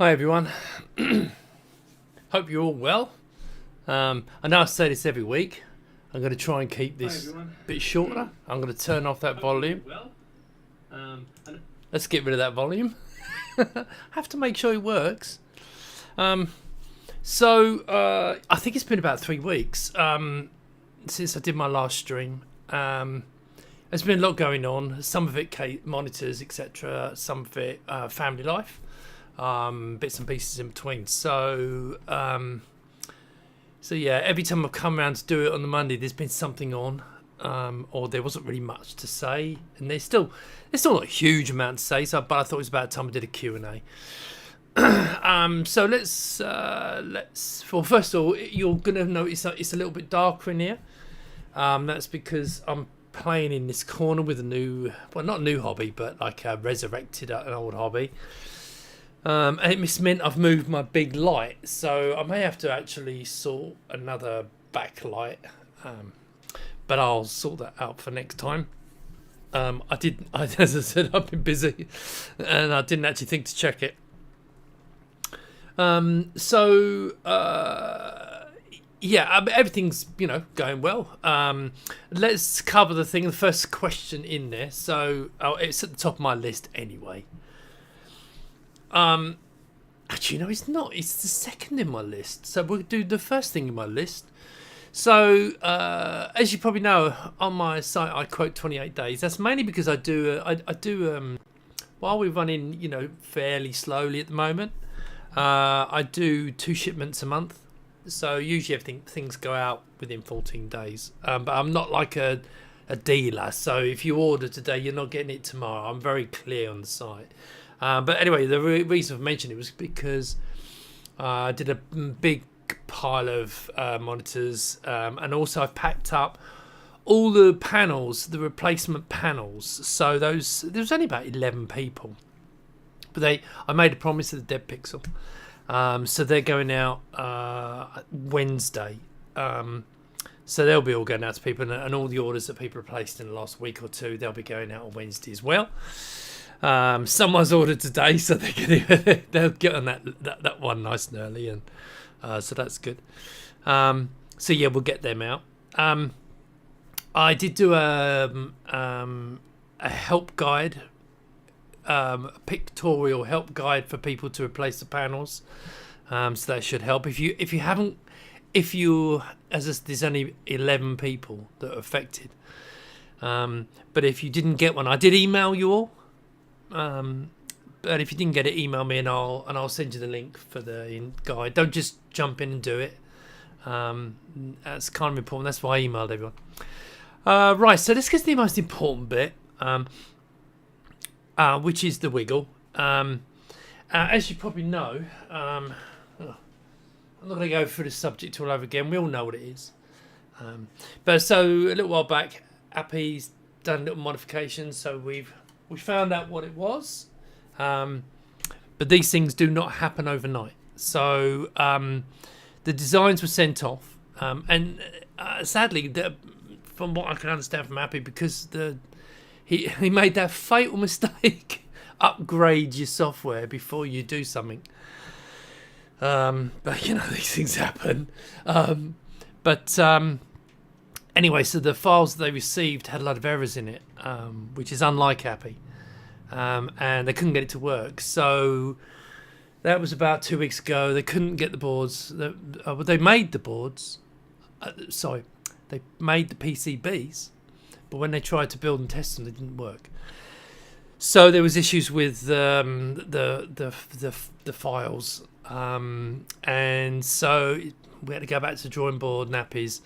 Hi everyone. Hope you're all well. I know I say this every week. I'm going to try and keep this a bit shorter. I'm going to turn off that volume. Let's get rid of that volume. Have to make sure it works. I think it's been about 3 weeks since I did my last stream. There's been a lot going on. Some of it monitors, etc. Some of it family life. Bits and pieces in between. So yeah, every time I've come around to do it on the Monday, there's been something on, or there wasn't really much to say, and there's still not a huge amount to say. But I thought it was about time I did a Q&A. So let's. Well, first of all, you're gonna notice that it's a little bit darker in here. That's because I'm playing in this corner with a new, well, not a new hobby, but like resurrected an old hobby. And it's meant I've moved my big light, so I may have to actually sort another backlight, but I'll sort that out for next time. As I said, I've been busy, and I didn't actually think to check it. Yeah, everything's going well. Let's cover the first question in there. So it's at the top of my list anyway. Actually, no, it's not. It's the second in my list. So we'll do the first thing in my list. So, as you probably know, on my site I quote 28 days. That's mainly because I do while we're running, fairly slowly at the moment. I do 2 shipments a month. So usually things go out within 14 days. But I'm not like a dealer. So if you order today, you're not getting it tomorrow. I'm very clear on the site. But anyway, the reason I've mentioned it was because I did a big pile of monitors, and also I've packed up all the panels, the replacement panels. So there was only about 11 people, but I made a promise to the Dead Pixel, so they're going out Wednesday. So they'll be all going out to people, and all the orders that people have placed in the last week or two, they'll be going out on Wednesday as well. Someone's ordered today, so they'll get on that one nice and early, and so that's good. So yeah, we'll get them out. I did do a help guide, a pictorial help guide for people to replace the panels. So that should help. There's only 11 people that are affected. But if you didn't get one, I did email you all. But if you didn't get it, email me and I'll send you the link for the guide. Don't just jump in and do it. That's kind of important. That's why I emailed everyone. Right, so let's get to the most important bit, which is the wiggle. As you probably know, I'm not going to go through the subject all over again. We all know what it is. But so a little while back, Appy's done little modifications, so we found out what it was, but these things do not happen overnight. So the designs were sent off, and sadly, from what I can understand from Appy, because he made that fatal mistake, upgrade your software before you do something. But these things happen. Anyway, so the files that they received had a lot of errors in it, which is unlike Appy, and they couldn't get it to work. So that was about 2 weeks ago. They couldn't get the boards. They made the boards. They made the PCBs, but when they tried to build and test them, they didn't work. So there was issues with the files, and so we had to go back to the drawing board. Nappies.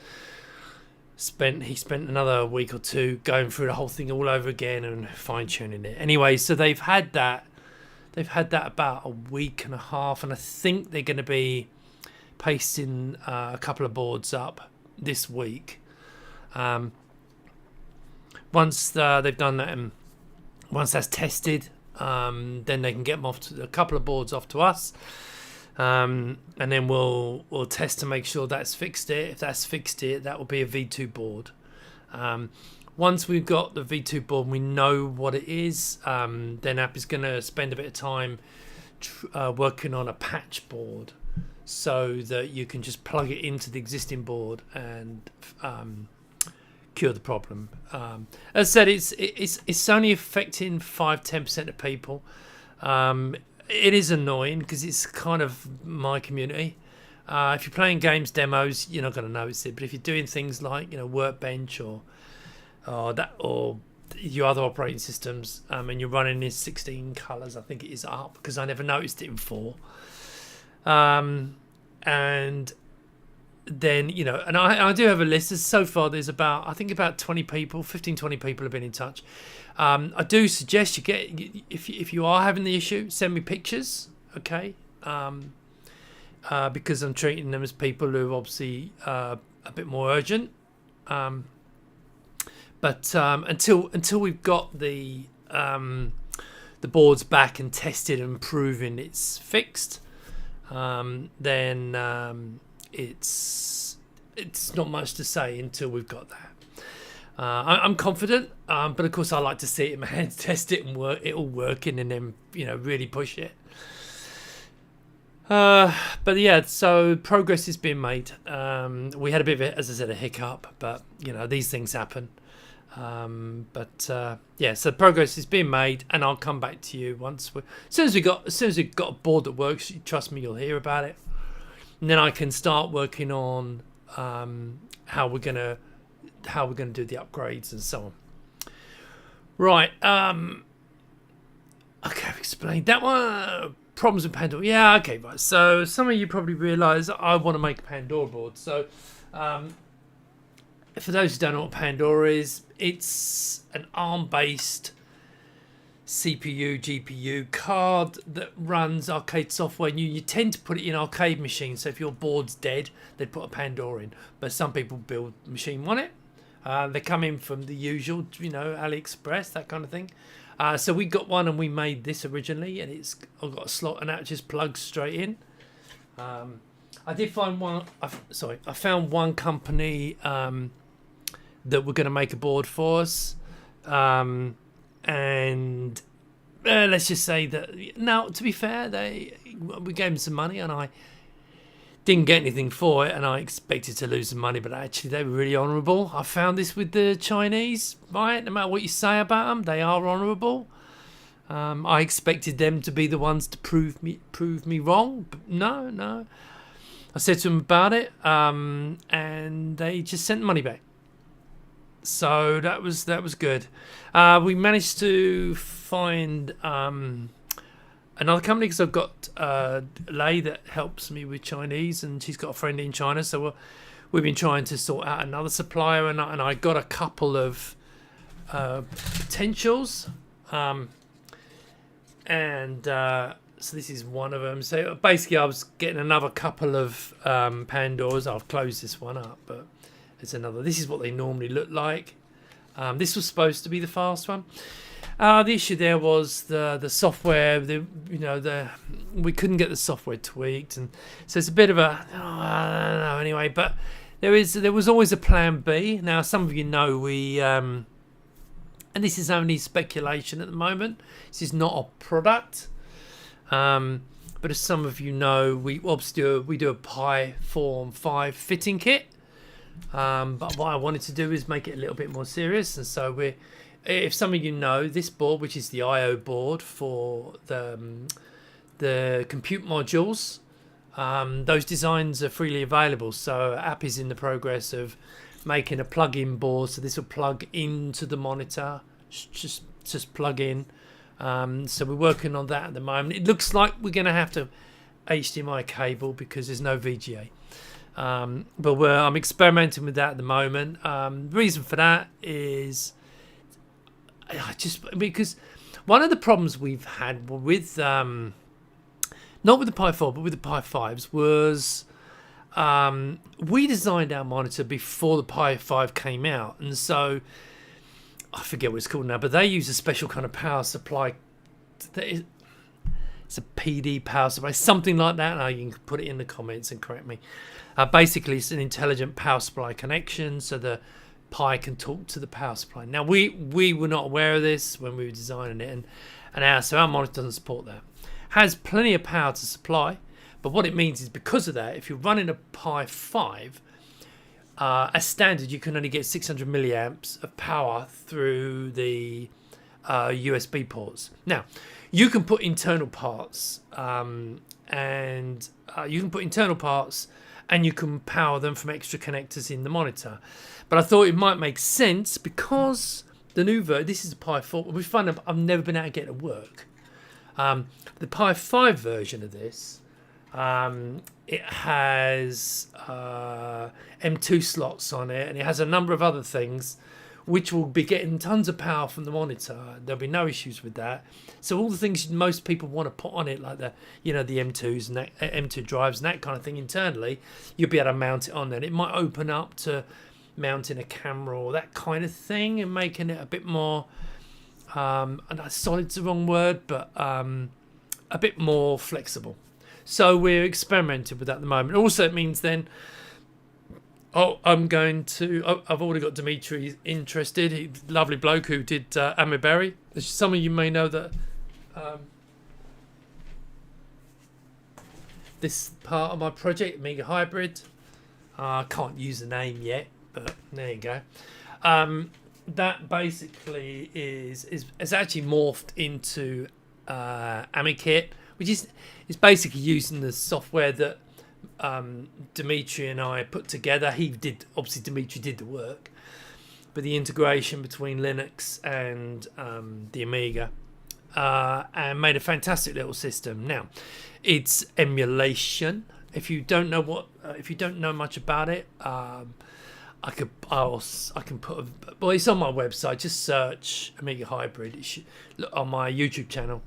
He spent another week or two going through the whole thing all over again and fine-tuning it. Anyway, so they've had that about a week and a half, and I think they're going to be pasting a couple of boards up this week. Once they've done that, and once that's tested, then they can get them off to a couple of boards off to us. And then we'll test to make sure that's fixed it. If that's fixed it, that will be a V2 board. Once we've got the V2 board and we know what it is, then App is going to spend a bit of time working on a patch board so that you can just plug it into the existing board and cure the problem. As I said, it's only affecting 5-10% of people. It is annoying because it's kind of my community. If you're playing games demos, you're not going to notice it. But if you're doing things like Workbench or your other operating systems, and you're running in 16 colours, I think it is up because I never noticed it in 4. And then and I do have a list. So far there's about 20 people, 15-20 people have been in touch. I do suggest you get, if you are having the issue, send me pictures, okay? Because I'm treating them as people who are obviously a bit more urgent. But until we've got the boards back and tested and proven it's fixed, then it's not much to say until we've got that. I'm confident, but of course I like to see it in my hands, test it and it all working, and then really push it. But yeah, so progress is being made. We had a bit of, as I said, a hiccup, but these things happen. So progress is being made, and I'll come back to you as soon as we've got a board that works. Trust me, you'll hear about it, and then I can start working on how we're gonna do the upgrades and so on. Right. Okay, I've explained that one. Problems with Pandora. Yeah. Okay. Right. So some of you probably realise I want to make a Pandora board. So. For those who don't know what Pandora is, it's an ARM-based CPU, GPU card that runs arcade software. And you tend to put it in arcade machines. So if your board's dead, they put a Pandora in. But some people build a machine on it. They come in from the usual, AliExpress, that kind of thing. So we got one and we made this originally, and I've got a slot and that just plugs straight in. I did find one. I found one company that were going to make a board for us, and let's just say that. Now, to be fair, we gave them some money, and I didn't get anything for it, and I expected to lose some money, but actually they were really honourable. I found this with the Chinese, right? No matter what you say about them, they are honourable. I expected them to be the ones to prove me wrong, but no. I said to them about it, and they just sent the money back. So that was good. We managed to find another company because I've got Lei that helps me with Chinese, and she's got a friend in China. So we've been trying to sort out another supplier, and I got a couple of potentials, so this is one of them. So basically I was getting another couple of Pandoras. I've closed this one up, but it's another. This is what they normally look like. This was supposed to be the fast one. The issue there was the software. We couldn't get the software tweaked, and so it's a bit of a I don't know. Anyway, but there was always a plan B. Now some of you know we and this is only speculation at the moment. This is not a product. But as some of you know, we obviously do a Pi Form 5 fitting kit. But what I wanted to do is make it a little bit more serious, and so if some of you know, this board, which is the I/O board for the compute modules, those designs are freely available. So app is in the progress of making a plug-in board, so this will plug into the monitor, just plug in. So we're working on that at the moment. It looks like we're going to have to HDMI cable because there's no VGA. But I'm experimenting with that at the moment. The reason for that is because one of the problems we've had with not with the Pi 4 but with the Pi 5s was we designed our monitor before the Pi 5 came out, and so I forget what it's called now, but they use a special kind of power supply. It's a PD power supply, something like that. Now you can put it in the comments and correct me. Basically, it's an intelligent power supply connection, so the Pi can talk to the power supply. Now we were not aware of this when we were designing it, and so our monitor doesn't support that. has plenty of power to supply, but what it means is because of that, if you're running a Pi 5, as standard, you can only get 600 milliamps of power through the USB ports. Now, you can put internal parts, and you can power them from extra connectors in the monitor. But I thought it might make sense because the new version, this is a Pi 4, we find I've never been able to get it to work. The Pi 5 version of this, it has M2 slots on it, and it has a number of other things which will be getting tons of power from the monitor. There'll be no issues with that. So all the things most people want to put on it, like the M2s and that, M2 drives and that kind of thing internally, you'll be able to mount it on there. It might open up to mounting a camera or that kind of thing and making it a bit more, and solid's the wrong word, but a bit more flexible. So we're experimenting with that at the moment. Also, it means then, I've already got Dimitri interested. He's a lovely bloke who did Amiberry. Some of you may know that this part of my project, Amiga Hybrid. I can't use the name yet, but there you go. That basically is actually morphed into AmiKit, which is basically using the software that Dimitri and I put together. Dimitri did the work, but the integration between Linux and the Amiga, and made a fantastic little system. Now, it's emulation. If you don't know much about it, I can put. It's on my website. Just search Amiga Hybrid. It should look on my YouTube channel.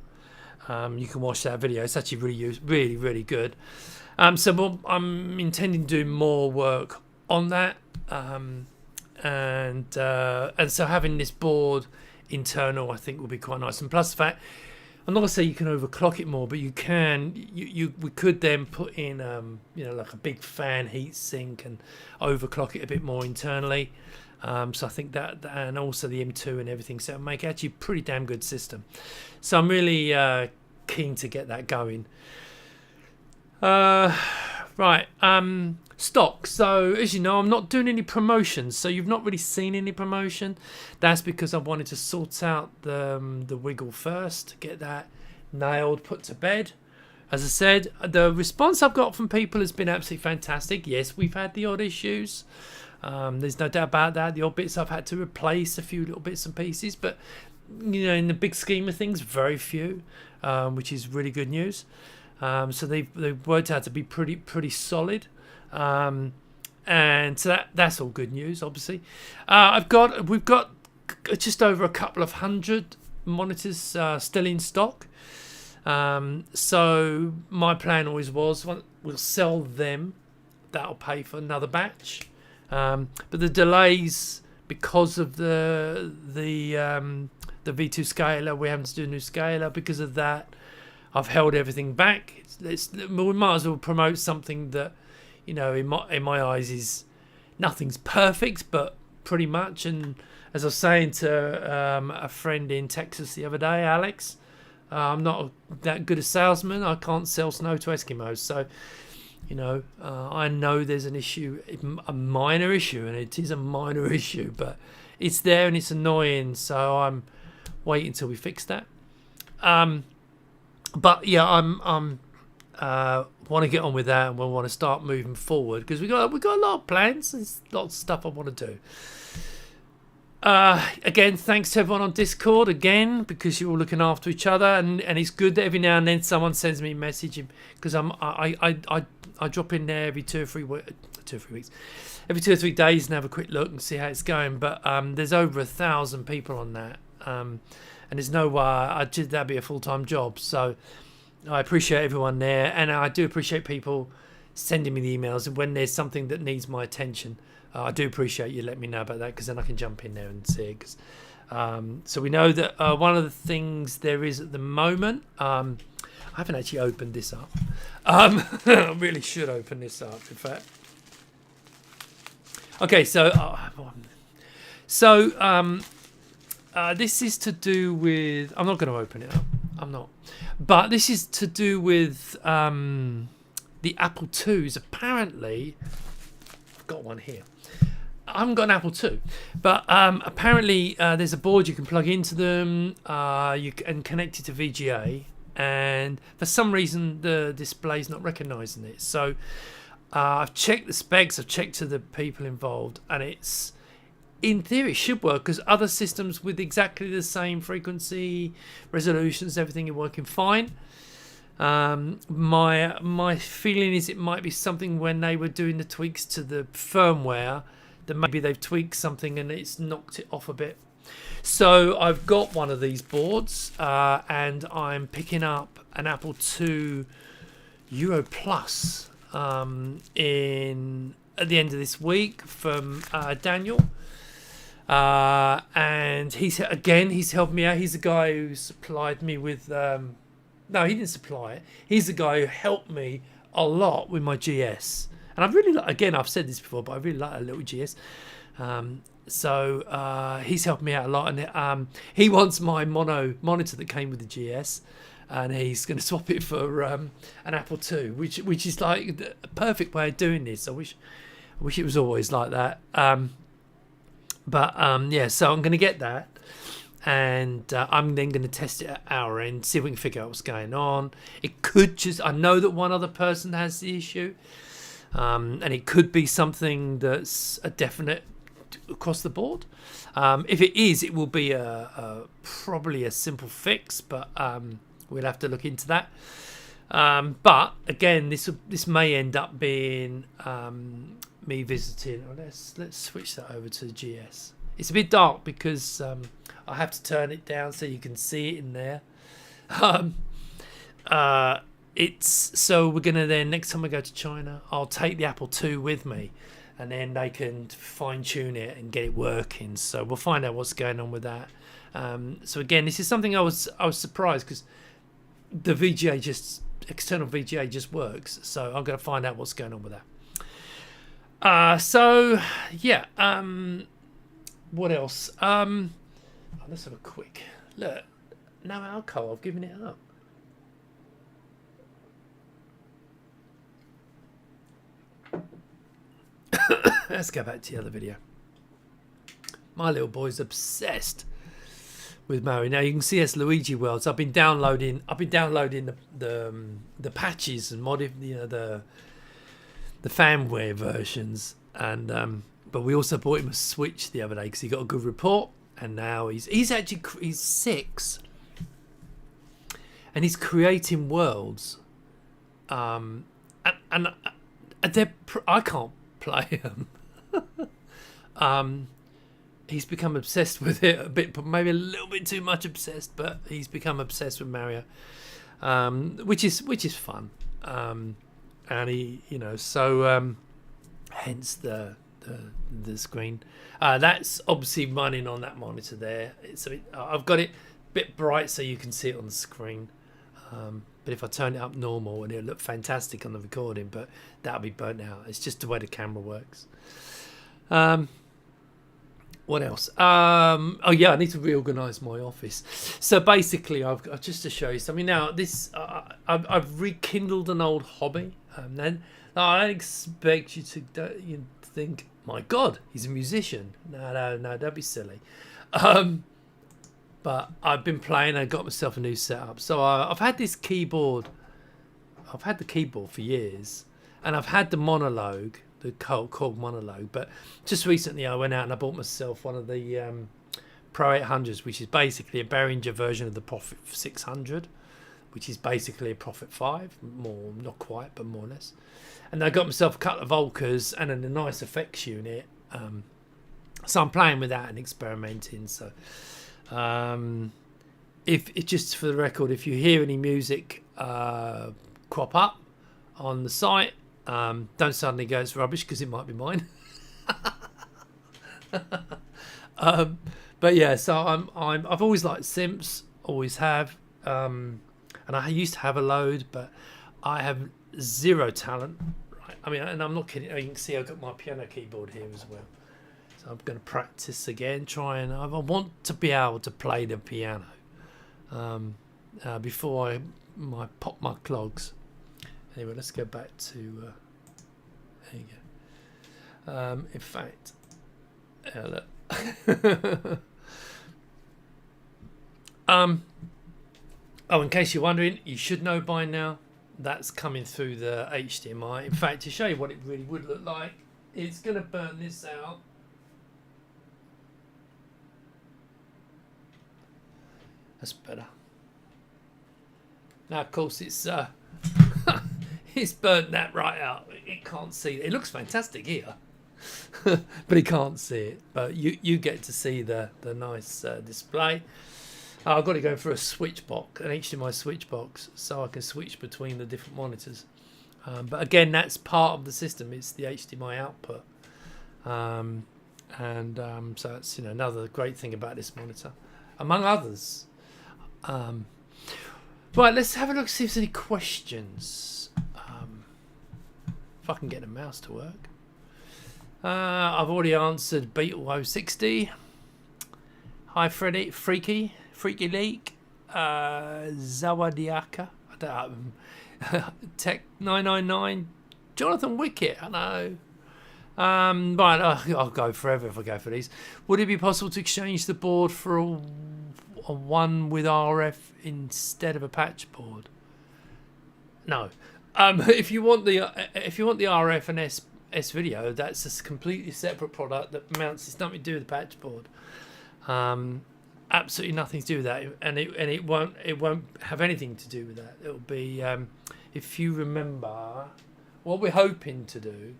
You can watch that video. It's actually really good. So I'm intending to do more work on that, and so having this board internal, I think, will be quite nice. And plus the fact, I'm not gonna say you can overclock it more, but you can. We could then put in like a big fan heat sink and overclock it a bit more internally. So I think that, and also the M2 and everything, so it'll make actually a pretty damn good system. So I'm really keen to get that going. Right, stock. So as you know, I'm not doing any promotions, so you've not really seen any promotion. That's because I wanted to sort out the wiggle first, get that nailed, put to bed. As I said, the response I've got from people has been absolutely fantastic. Yes, we've had the odd issues. There's no doubt about that. The odd bits I've had to replace, a few little bits and pieces, but in the big scheme of things, very few, which is really good news. So they've worked out to be pretty solid, and so that's all good news. Obviously, we've got just over a couple of hundred monitors still in stock. So my plan always was we'll sell them. That'll pay for another batch. But the delays because of the V2 scaler, we're having to do a new scaler. Because of that, I've held everything back. We might as well promote something that, in my eyes, is nothing's perfect, but pretty much. And as I was saying to a friend in Texas the other day, Alex, I'm not that good a salesman. I can't sell snow to Eskimos. So, I know there's an issue, a minor issue, and it is a minor issue, but it's there and it's annoying. So I'm waiting until we fix that. But yeah, I'm want to get on with that, and we'll want to start moving forward because we got a lot of plans. There's lots of stuff I want to do. Again, thanks to everyone on Discord again, because you're all looking after each other, and it's good that every now and then someone sends me a message, because I drop in there every 2 or 3 weeks, every 2 or 3 days, and have a quick look and see how it's going. But there's over 1,000 people on that, and there's no way that'd be a full-time job. So I appreciate everyone there, and I do appreciate people sending me the emails, and when there's something that needs my attention, I do appreciate you letting me know about that, because then I can jump in there and see it. So we know that one of the things there is at the moment, I haven't actually opened this up. I really should open this up, in fact. Okay, so this is to do with, I'm not going to open it up. I'm not. But this is to do with the Apple IIs. Apparently, I've got one here. I haven't got an Apple II, but apparently there's a board you can plug into them. You can connect it to VGA, and for some reason the display's not recognising it. So I've checked the specs. I've checked to the people involved, and it's, in theory, it should work, because other systems with exactly the same frequency, resolutions, everything are working fine. My feeling is it might be something when they were doing the tweaks to the firmware, that maybe they've tweaked something and it's knocked it off a bit. So I've got one of these boards, and I'm picking up an Apple II Euro Plus in at the end of this week from Daniel. And he's helped me out. He's the guy who supplied me with no, he didn't supply it. He's the guy who helped me a lot with my GS, and I really like, again, I've said this before, but I really like a little GS. So he's helped me out a lot, and he wants my mono monitor that came with the GS, and he's going to swap it for an Apple II, which is like the perfect way of doing this. I wish it was always like that. But yeah, so I'm going to get that, and I'm then going to test it at our end, see if we can figure out what's going on. It could just, I know that one other person has the issue, and it could be something that's a definite across the board. If it is, it will be probably a simple fix, but we'll have to look into that. But again, this may end up being me visiting. Oh, let's switch that over to the GS. It's a bit dark because I have to turn it down so you can see it in there. So we're gonna then, next time we go to China, I'll take the Apple II with me, and then they can fine tune it and get it working. So we'll find out what's going on with that. So again, this is something I was surprised, because the VGA external VGA just works. So I'm going to find out what's going on with that. So yeah, what else? Let's have a quick look. No alcohol, I've given it up. Let's go back to the other video. My little boy's obsessed with Mario. Now you can see us Luigi Worlds. I've been downloading the patches and the fanware versions, and but we also bought him a Switch the other day because he got a good report, and now he's 6, and he's creating worlds, and I can't play them. He's become obsessed with it a bit, but maybe a little bit too much obsessed. But he's become obsessed with Mario, which is fun. And he, so hence the screen. That's obviously running on that monitor there. I've got it a bit bright so you can see it on the screen. But if I turn it up normal, and it'll look fantastic on the recording, but that'll be burnt out. It's just the way the camera works. What else? Oh yeah, I need to reorganise my office. So basically, I've just to show you something. Now this, I've rekindled an old hobby. Then I don't expect you to think, my God, he's a musician. No, don't be silly. But I've been playing. I got myself a new setup. So I've had this keyboard. I've had the keyboard for years, and I've had the monologue, the Korg monologue. But just recently, I went out and I bought myself one of the Pro 800s, which is basically a Behringer version of the Prophet 600, which is basically a Prophet 5, more, not quite, but more or less. And I got myself a couple of Volkers and a nice effects unit. So I'm playing with that and experimenting. So. If just for the record, if you hear any music crop up on the site, don't suddenly go it's rubbish, because it might be mine. But yeah, so I've always liked synths, always have, and I used to have a load, but I have zero talent. Right? I mean, and I'm not kidding. You can see I've got my piano keyboard here as well. So I'm going to practice again, I want to be able to play the piano. before I pop my clogs. Anyway, let's go back to. There you go. In fact, look. Oh, in case you're wondering, you should know by now. That's coming through the HDMI. In fact, to show you what it really would look like, it's going to burn this out. That's better. Now, of course, it's it's burnt that right out. It can't see it. It looks fantastic here, but it can't see it. But you get to see the nice display. I've got to go for a switch box, an HDMI switch box, so I can switch between the different monitors. But again, that's part of the system. It's the HDMI output, so that's another great thing about this monitor, among others. Right, let's have a look, see if there's any questions. If I can get the mouse to work. I've already answered Beetle 060. Hi, Freddie, Freaky Leak, Zawadiaka, I don't know, Tech 999, Jonathan Wickett, I know. Right, I'll go forever if I go for these. Would it be possible to exchange the board for a one with RF instead of a patch board? No. If you want the RF and S video, that's a completely separate product that mounts. It's nothing to do with the patch board. Absolutely nothing to do with that, and it won't have anything to do with that. It'll be if you remember, what we're hoping to do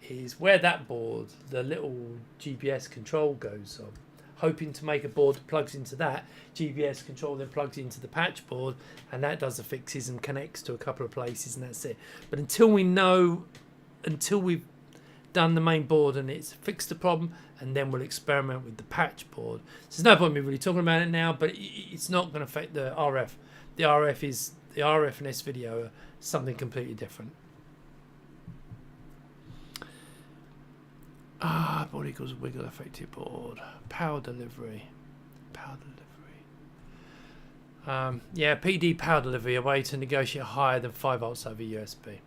is where that board, the little GPS control goes on, hoping to make a board that plugs into that GPS control, then plugs into the patch board, and that does the fixes and connects to a couple of places, and that's it. But until we've done the main board and it's fixed the problem, and then we'll experiment with the patch board. So there's no point in me really talking about it now, but it's not going to affect the RF. The RF and S video are something completely different. Board equals wiggle effective board. Power delivery. Yeah, PD power delivery, a way to negotiate higher than 5 volts over USB.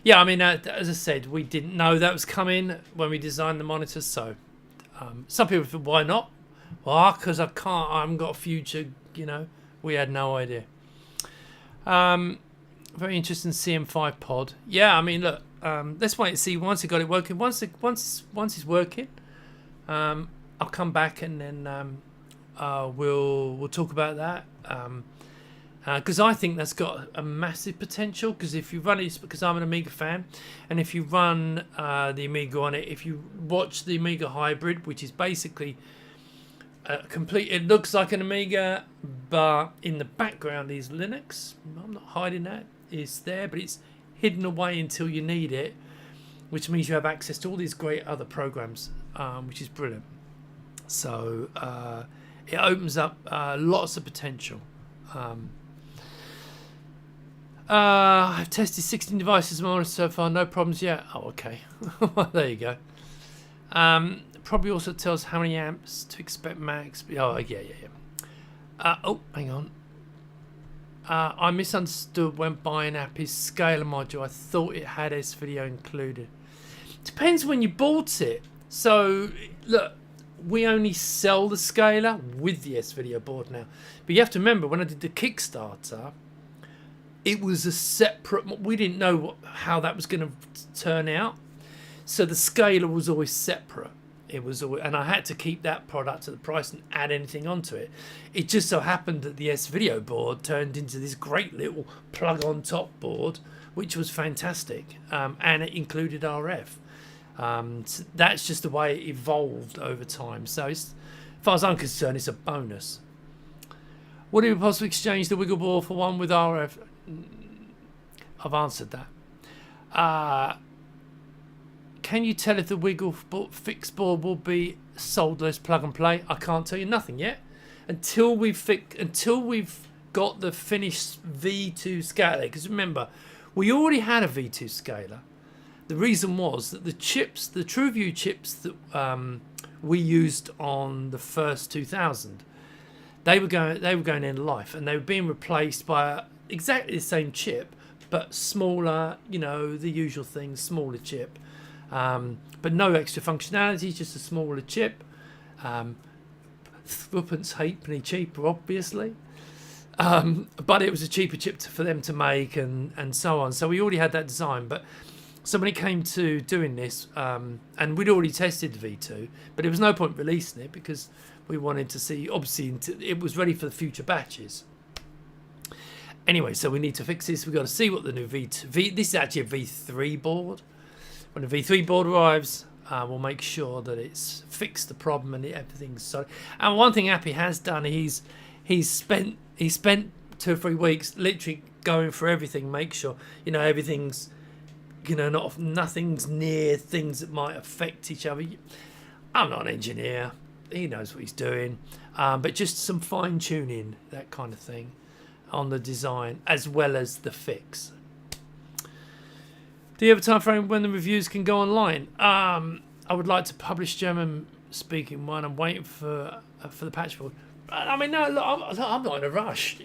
Yeah, I mean, as I said, we didn't know that was coming when we designed the monitors. So some people think, why not? Well, because I haven't got a future, we had no idea. Very interesting CM5 pod. Yeah, I mean, look, let's wait and see once it got it working. Once it's working, I'll come back and then we'll talk about that. Because I think that's got a massive potential. Because if you run it, because I'm an Amiga fan, and if you run the Amiga on it, if you watch the Amiga Hybrid, which is basically it looks like an Amiga, but in the background is Linux. I'm not hiding that. It's there, but it's hidden away until you need it, which means you have access to all these great other programs, which is brilliant. So it opens up lots of potential. I've tested 16 devices so far, no problems yet. Oh, okay. Well, there you go. Probably also tells how many amps to expect max. Oh, yeah. Oh, hang on. I misunderstood when buying Appy's scaler module. I thought it had S-Video included. Depends when you bought it. So, look, we only sell the scaler with the S-Video board now. But you have to remember, when I did the Kickstarter, it was a separate... We didn't know how that was going to turn out. So the scaler was always separate. It was always, and I had to keep that product at the price and add anything onto it. It just so happened that the S-Video board turned into this great little plug-on-top board, which was fantastic, and it included RF. So that's just the way it evolved over time. So as far as I'm concerned, it's a bonus. Would it be possible to exchange the wiggle board for one with RF? I've answered that. Can you tell if the wiggle fixed board will be solderless plug and play? I can't tell you nothing yet until we've got the finished V2 scaler. Because remember, we already had a V2 scaler. The reason was that the TrueView chips that we used on the first 2000, They were going end of life, and they were being replaced by exactly the same chip, but smaller. The usual thing, smaller chip, but no extra functionality, just a smaller chip. Threepence halfpenny cheaper, obviously. But it was a cheaper chip for them to make, and so on. So we already had that design, but so when it came to doing this, and we'd already tested the V2, but there was no point releasing it because we wanted to see, obviously, it was ready for the future batches. Anyway, so we need to fix this. We've got to see what the new V2... this is actually a V3 board. When the V3 board arrives, we'll make sure that it's fixed the problem and everything's solid. And one thing Appy has done, he's spent 2 or 3 weeks literally going for everything, make sure, everything's, nothing's near things that might affect each other. I'm not an engineer. He knows what he's doing. But just some fine tuning, that kind of thing, on the design as well as the fix. Do you have a time frame when the reviews can go online? I would like to publish German speaking one. I'm waiting for the patch board. I mean, no, look, I'm not in a rush.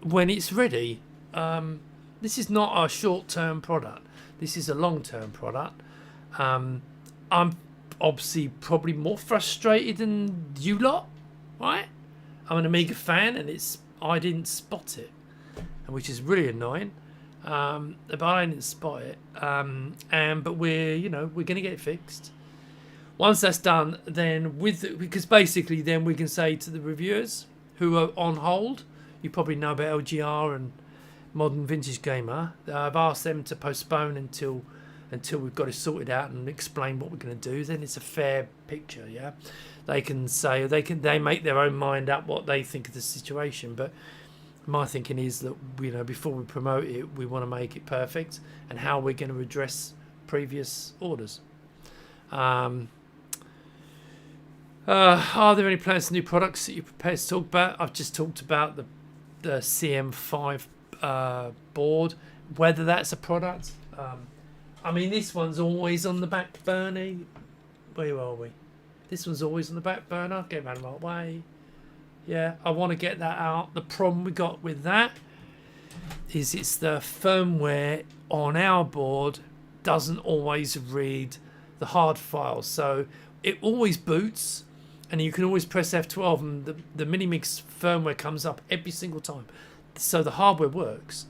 When it's ready, this is not a short-term product. This is a long-term product. I'm obviously probably more frustrated than you lot, right? I'm an Amiga fan, and I didn't spot it, which is really annoying. But I didn't spot it. But we're going to get it fixed. Once that's done, then because basically then we can say to the reviewers who are on hold, you probably know about LGR and Modern Vintage Gamer. I've asked them to postpone until we've got it sorted out and explain what we're going to do. Then it's a fair picture, yeah. They can say they make their own mind up what they think of the situation. But my thinking is that before we promote it, we want to make it perfect and how we're going to address previous orders. Are there any plans for new products that you're prepared to talk about? I've just talked about the CM5 board, whether that's a product. I mean, this one's always on the back burner. Where are we? This one's always on the back burner. Get out of my way. Yeah, I want to get that out. The problem we got with that is it's the firmware on our board doesn't always read the hard files. So it always boots, and you can always press F12 and the Minimix firmware comes up every single time. So the hardware works.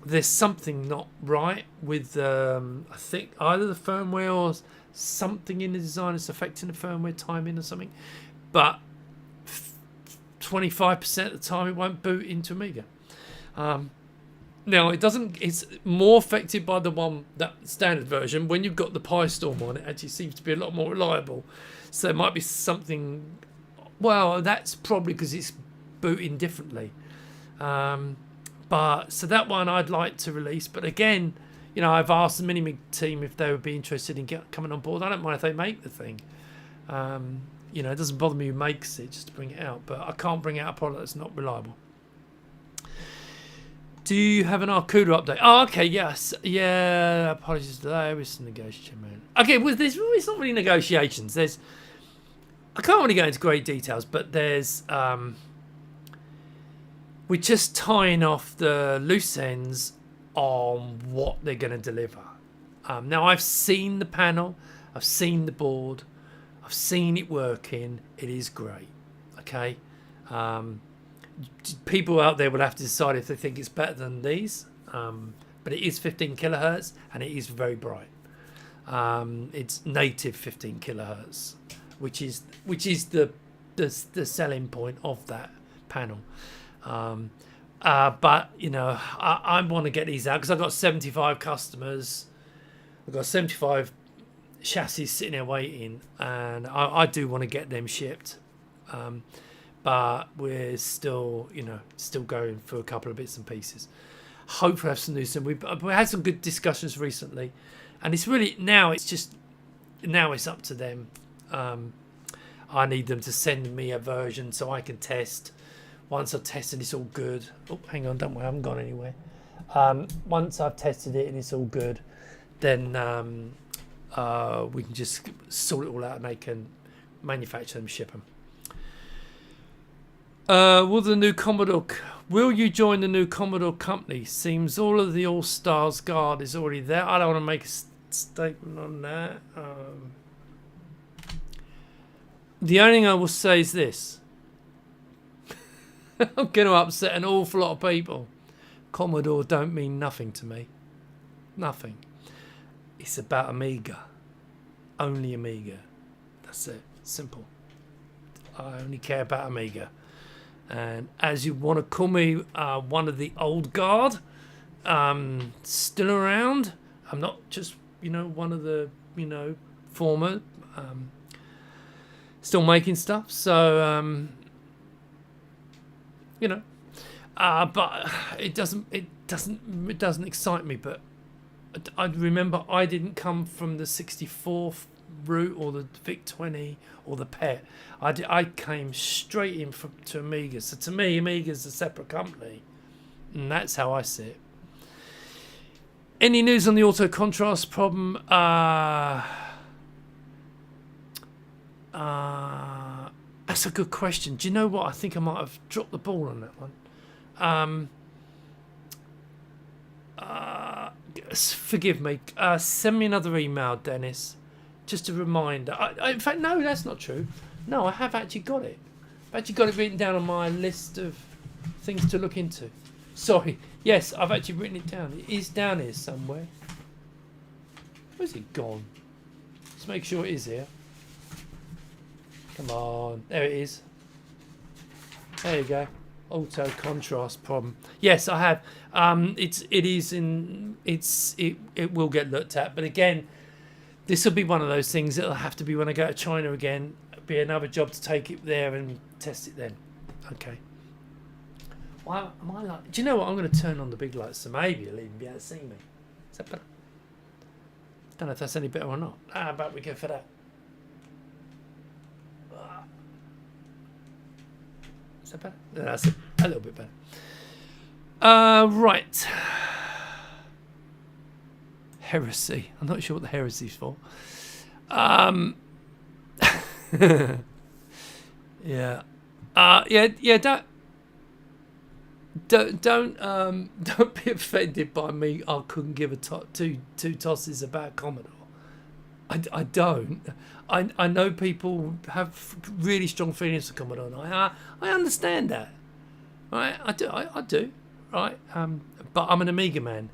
There's something not right with, I think, either the firmware or something in the design is affecting the firmware timing or something. But 25% of the time it won't boot into Amiga. Now it doesn't. It's more affected by that standard version. When you've got the PyStorm on, it actually seems to be a lot more reliable. So there might be something. Well, that's probably because it's booting differently. But so that one I'd like to release. But again, I've asked the Minimig team if they would be interested in coming on board. I don't mind if they make the thing. It doesn't bother me who makes it, just to bring it out. But I can't bring out a product that's not reliable. Do you have an Arcuda update? Oh, okay, yes. Yeah, apologies for that. It's negotiation, man. Okay, well, it's not really negotiations. I can't really go into great details, but there's... we're just tying off the loose ends on what they're going to deliver. Now, I've seen the panel. I've seen the board. I've seen it working. It is great. Okay? People out there will have to decide if they think it's better than these, but it is 15 kilohertz and it is very bright. It's native 15 kilohertz, which is the selling point of that panel. But I want to get these out because I've got 75 customers. I've got 75 chassis sitting there waiting, and I do want to get them shipped. But we're still going for a couple of bits and pieces. Hopefully, have some news soon. We had some good discussions recently, and it's really now it's up to them. I need them to send me a version so I can test. Once I've tested, it's all good. Oh, hang on, don't worry, I haven't gone anywhere. Once I've tested it and it's all good, then we can just sort it all out and they can manufacture them, ship them. Will the new Commodore? Will you join the new Commodore company? Seems all of the All Stars guard is already there. I don't want to make a statement on that. The only thing I will say is this. I'm going to upset an awful lot of people. Commodore don't mean nothing to me. Nothing. It's about Amiga. Only Amiga. That's it. Simple. I only care about Amiga. And as you want to call me one of the old guard, still around. I'm not just, one of the, former, still making stuff. So, but it doesn't excite me. But I remember I didn't come from the 64 route or the VIC-20 or the PET. I came straight in to Amiga. So to me, Amiga's a separate company, and that's how I see it. Any news on the auto contrast problem? That's a good question. Do you know what? I think I might have dropped the ball on that one. Forgive me. Send me another email, Dennis. Just a reminder. In fact, no, that's not true. No, I have actually got it. I've actually got it written down on my list of things to look into. Sorry. Yes, I've actually written it down. It is down here somewhere. Where's it gone? Let's make sure it is here. Come on. There it is. There you go. Auto contrast problem. Yes, I have. It will get looked at, but again, this will be one of those things that'll have to be when I go to China again. It'll be another job to take it there and test it then. Okay. Why am I like? Do you know what? I'm going to turn on the big lights, so maybe you'll even be able to see me. Is that better? Don't know if that's any better or not. How about we go for that? Is that better? No, that's a little bit better. Right. Heresy. I'm not sure what the heresy's for. Yeah. Don't be offended by me. I couldn't give a two tosses about Commodore. I don't. I know people have really strong feelings for Commodore, and I understand that. Right? I do. Right? But I'm an Amiga man.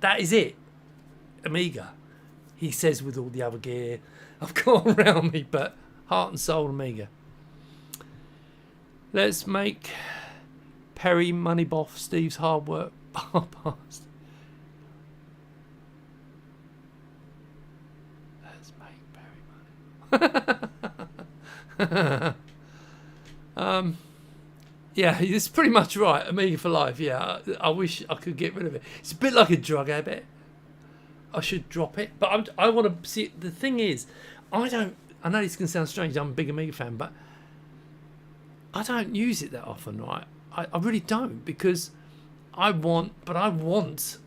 That is it. Amiga. He says with all the other gear I've got around me, but heart and soul Amiga. Let's make Perry money boff Steve's hard work past. Let's make Perry money. Yeah, it's pretty much right. Amiga for life. Yeah, I wish I could get rid of it. It's a bit like a drug habit. I should drop it, but I want to see. The thing is, I know this can sound strange. I'm a big Amiga fan, but I don't use it that often, right? I really don't, because I want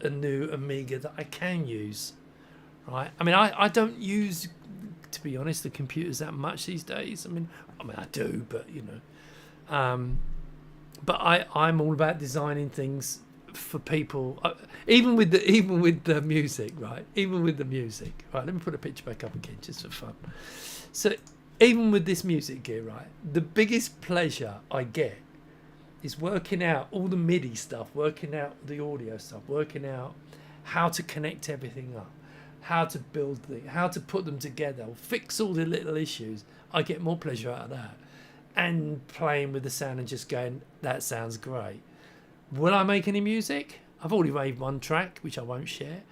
a new Amiga that I can use, right? I mean, I don't use, to be honest, the computers that much these days. I mean I do, but but I'm all about designing things for people, even with the music, right? Even with the music, right? Let me put a picture back up again just for fun. So even with this music gear, right, the biggest pleasure I get is working out all the MIDI stuff, working out the audio stuff, working out how to connect everything up, how to build things, how to put them together, fix all the little issues. I get more pleasure out of that, and playing with the sound and just going, that sounds great. Will I make any music? I've already made one track, which I won't share,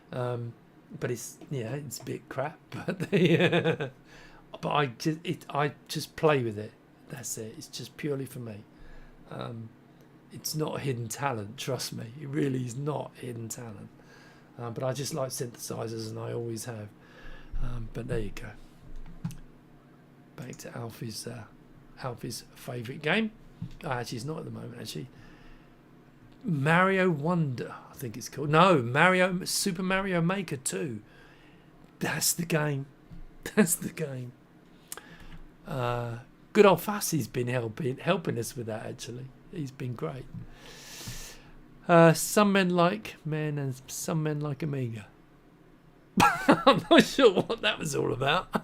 but it's a bit crap. But I just play with it. That's it. It's just purely for me. It's not a hidden talent, trust me. It really is not hidden talent. But I just like synthesizers, and I always have. But there you go. Back to Alfie's favourite game. Actually, it's not at the moment. Actually, Mario Wonder, I think it's called. No, Super Mario Maker 2. That's the game. That's the game. Good old Fussy's been helping us with that, actually. He's been great. Some men like men and some men like Amiga. I'm not sure what that was all about.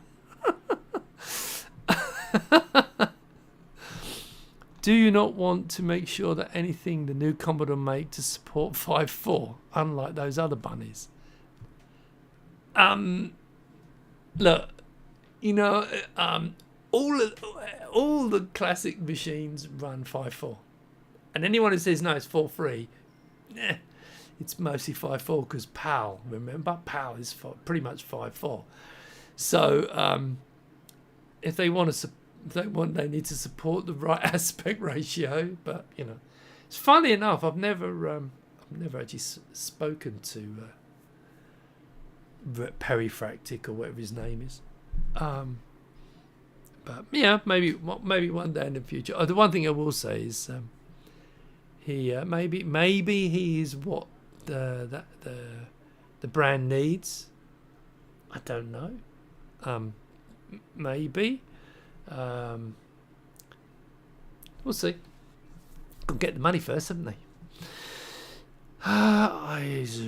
Do you not want to make sure that anything the new Commodore make to support 5.4, unlike those other bunnies? Look, you know, all the classic machines run 5.4, and anyone who says no, it's 4.3, it's mostly 5.4 because PAL. Remember, PAL is pretty much 5.4. So if they want to, they need to support the right aspect ratio. But you know, it's funny enough. I've never actually spoken to Perifractic or whatever his name is. But yeah, maybe one day in the future. The one thing I will say is he maybe he is what the brand needs. I don't know. Maybe. We'll see. Got to get the money first, haven't they? I'm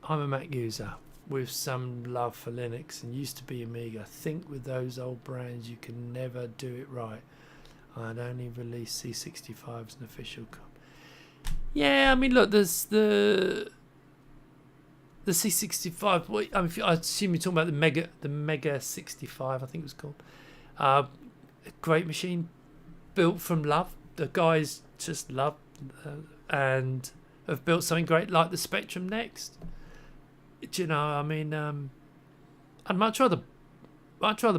a Mac user with some love for Linux and used to be Amiga. I think with those old brands you can never do it right. I'd only release C65 as an official copy. Yeah, I mean, look, there's the C65. I assume you're talking about the Mega 65, I think it was called. A great machine, built from love. The guys just love and have built something great like the Spectrum Next. Do you know? I mean, I'd much rather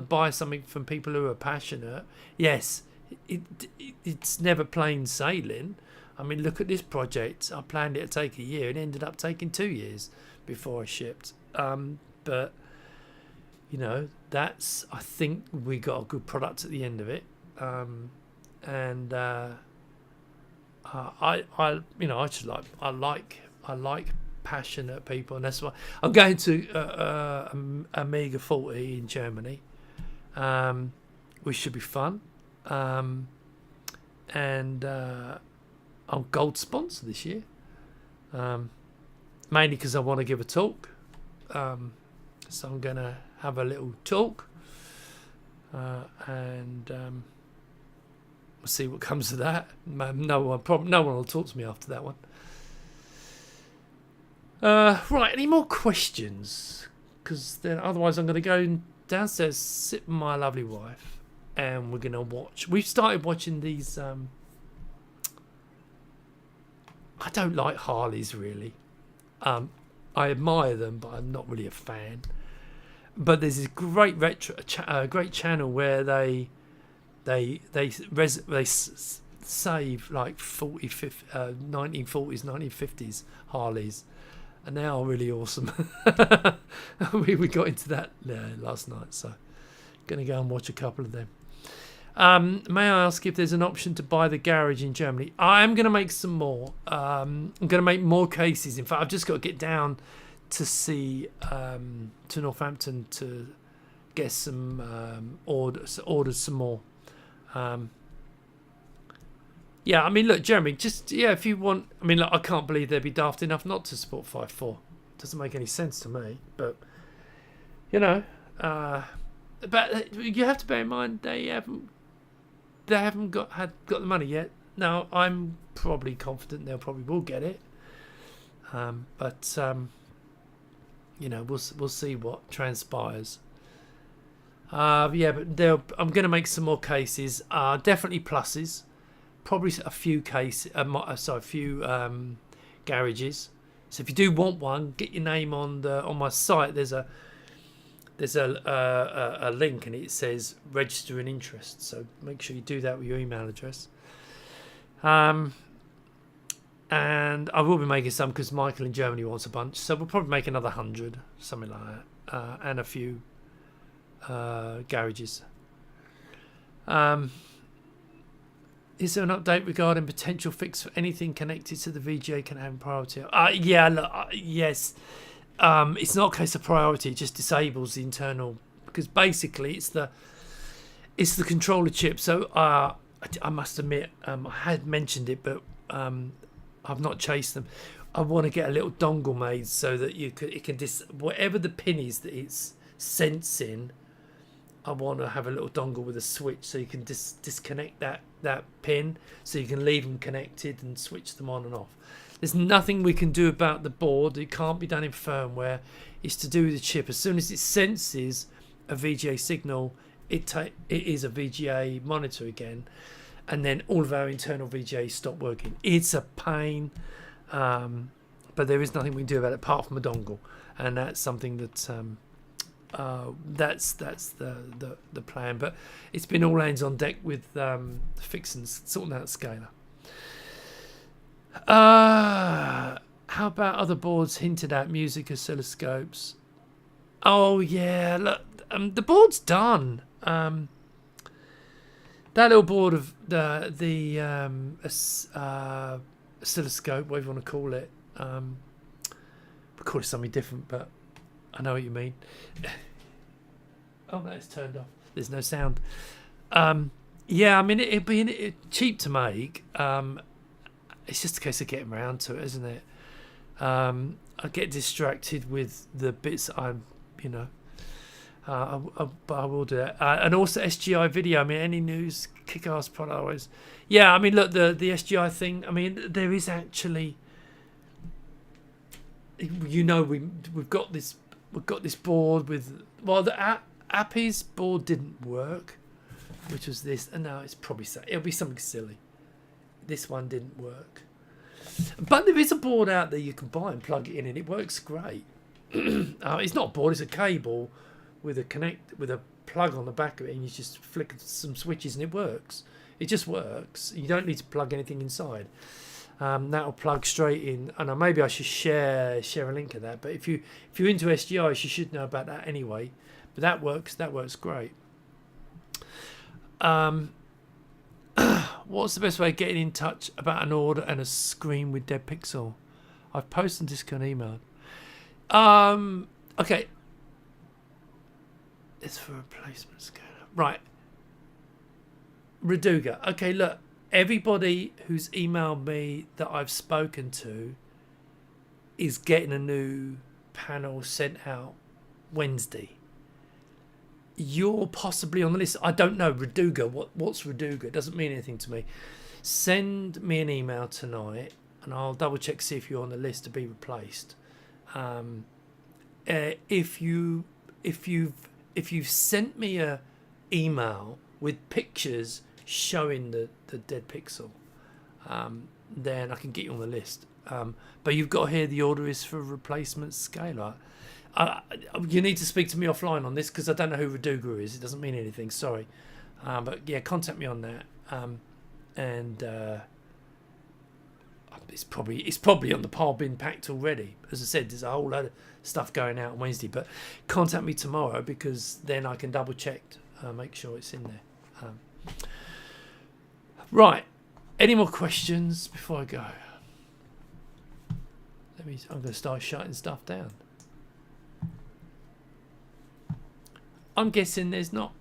buy something from people who are passionate. Yes, it's never plain sailing. I mean, look at this project. I planned it to take a year. It ended up taking 2 years before I shipped. But you know, I think we got a good product at the end of it. I like passionate people, and that's why I'm going to Amiga 40 in Germany, which should be fun. And I'm gold sponsor this year, mainly because I want to give a talk. So I'm going to have a little talk, and we'll see what comes of that. No one will talk to me after that one. Right, any more questions? Because then otherwise I'm going to go downstairs, sit with my lovely wife, and we're going to watch. We've started watching these. I don't like Harleys really. I admire them, but I'm not really a fan. But there's this great great channel where they save like 1940s, 1950s Harleys, and they are really awesome. we got into that last night, so going to go and watch a couple of them. May I ask if there's an option to buy the garage in Germany? I am going to make some more. I'm going to make more cases. In fact, I've just got to get down to see to Northampton to get some order some more. Yeah, I mean, look, Jeremy, if you want. I mean, look, I can't believe they'd be daft enough not to support 5.4. Doesn't make any sense to me, but you know, but you have to bear in mind they haven't got the money yet. Now, I'm probably confident they'll probably will get it, but you know, we'll see what transpires. Yeah, but I'm going to make some more cases. Definitely pluses. Probably a few cases. A few garages. So if you do want one, get your name on my site. There's a link and it says register an interest. So make sure you do that with your email address. And I will be making some because Michael in Germany wants a bunch. So we'll probably make another 100, something like that, and a few garages. Is there an update regarding potential fix for anything connected to the VGA can have priority? Yeah, look, yes. It's not a case of priority. It just disables the internal because basically it's the controller chip. So I must admit, I had mentioned it, but I've not chased them. I want to get a little dongle made so that it can whatever the pin is that it's sensing. I want to have a little dongle with a switch so you can disconnect that pin, so you can leave them connected and switch them on and off. There's nothing we can do about the board. It can't be done in firmware. It's to do with the chip. As soon as it senses a VGA signal, it is a VGA monitor again, and then all of our internal VGAs stop working. It's a pain, but there is nothing we can do about it apart from a dongle, and that's something that that's the plan. But it's been all hands on deck with fixing, sorting out the scaler. How about other boards hinted at? Music oscilloscopes. Oh yeah, look, the board's done. That little board of the oscilloscope, whatever you want to call it. We call it something different, but I know what you mean. Oh, no, it's turned off. There's no sound. Yeah, I mean, it'd be cheap to make. It's just a case of getting around to it, isn't it? I get distracted with the bits I'm, but I will do that. And also SGI video. I mean, any news, kick-ass product always. Yeah, I mean, look, the SGI thing. I mean, there is actually, we've got this board with, well, the Appy's board didn't work, which was this, and now it's probably it'll be something silly. This one didn't work, but there is a board out there you can buy and plug it in, and it works great. It's not a board; it's a cable with a plug on the back of it, and you just flick some switches, and it works. It just works. You don't need to plug anything inside. That'll plug straight in. And maybe I should share a link of that. But if you're into SGIs, you should know about that anyway. But that works great. What's the best way of getting in touch about an order and a screen with Dead Pixel? I've posted this on email. Okay. It's for replacement scaler. Right. Raduga. Okay, look. Everybody who's emailed me that I've spoken to is getting a new panel sent out Wednesday. You're possibly on the list. I don't know. Raduga. What's Raduga? It doesn't mean anything to me. Send me an email tonight and I'll double check, see if you're on the list to be replaced. If you've sent me a email with pictures showing the Dead Pixel, then I can get you on the list. But you've got to hear the order is for replacement scaler. You need to speak to me offline on this because I don't know who Raduga is. It doesn't mean anything. Sorry, but yeah, contact me on that. And it's probably on the pile bin packed already. As I said, there's a whole load of stuff going out on Wednesday. But contact me tomorrow because then I can double check, make sure it's in there. Right. Any more questions before I go? I'm going to start shutting stuff down. I'm guessing there's not.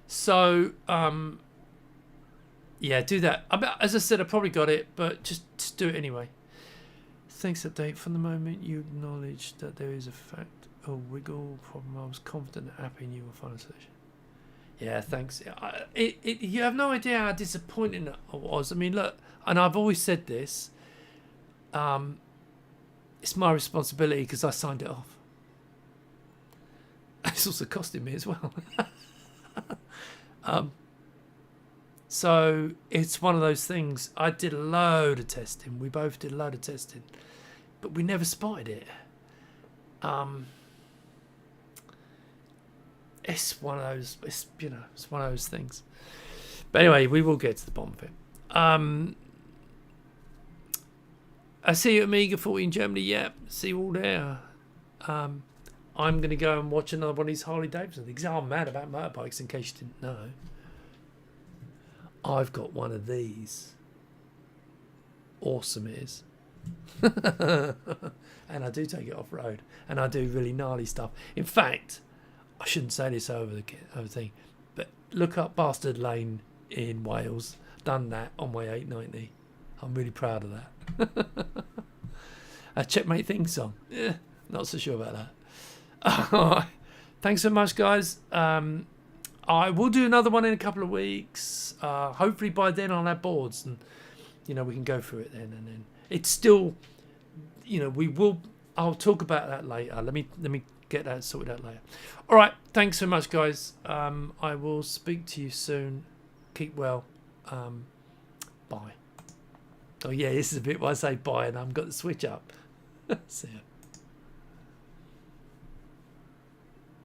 So, yeah, do that. As I said, I probably got it, but just do it anyway. Thanks, update. From the moment you acknowledge that there is a fact or wiggle problem, I was confident that Appy knew will find a solution. Yeah, thanks. You have no idea how disappointing it was. I mean, look, and I've always said this. It's my responsibility because I signed it off. It's also costing me as well. So it's one of those things. I did a load of testing. We both did a load of testing, but we never spotted it. It's one of those. It's one of those things. But anyway, we will get to the bottom of it. I see you at Amiga 40 in Germany. Yeah, see you all there. I'm going to go and watch another one of these Harley Davidson things. I'm mad about motorbikes, in case you didn't know. I've got one of these. Awesome it is. And I do take it off-road. And I do really gnarly stuff. In fact, I shouldn't say this over the thing, but look up Bastard Lane in Wales. Done that on my 890. I'm really proud of that. A Checkmate theme song. Yeah, not so sure about that. All right. Thanks so much, guys. I will do another one in a couple of weeks. Hopefully by then I'll have boards and we can go through it then. And then it's still, we will. I'll talk about that later. Let me get that sorted out later. All right. Thanks so much, guys. I will speak to you soon. Keep well. Bye. Oh yeah, this is a bit where I say bye and I've got the switch up. See ya.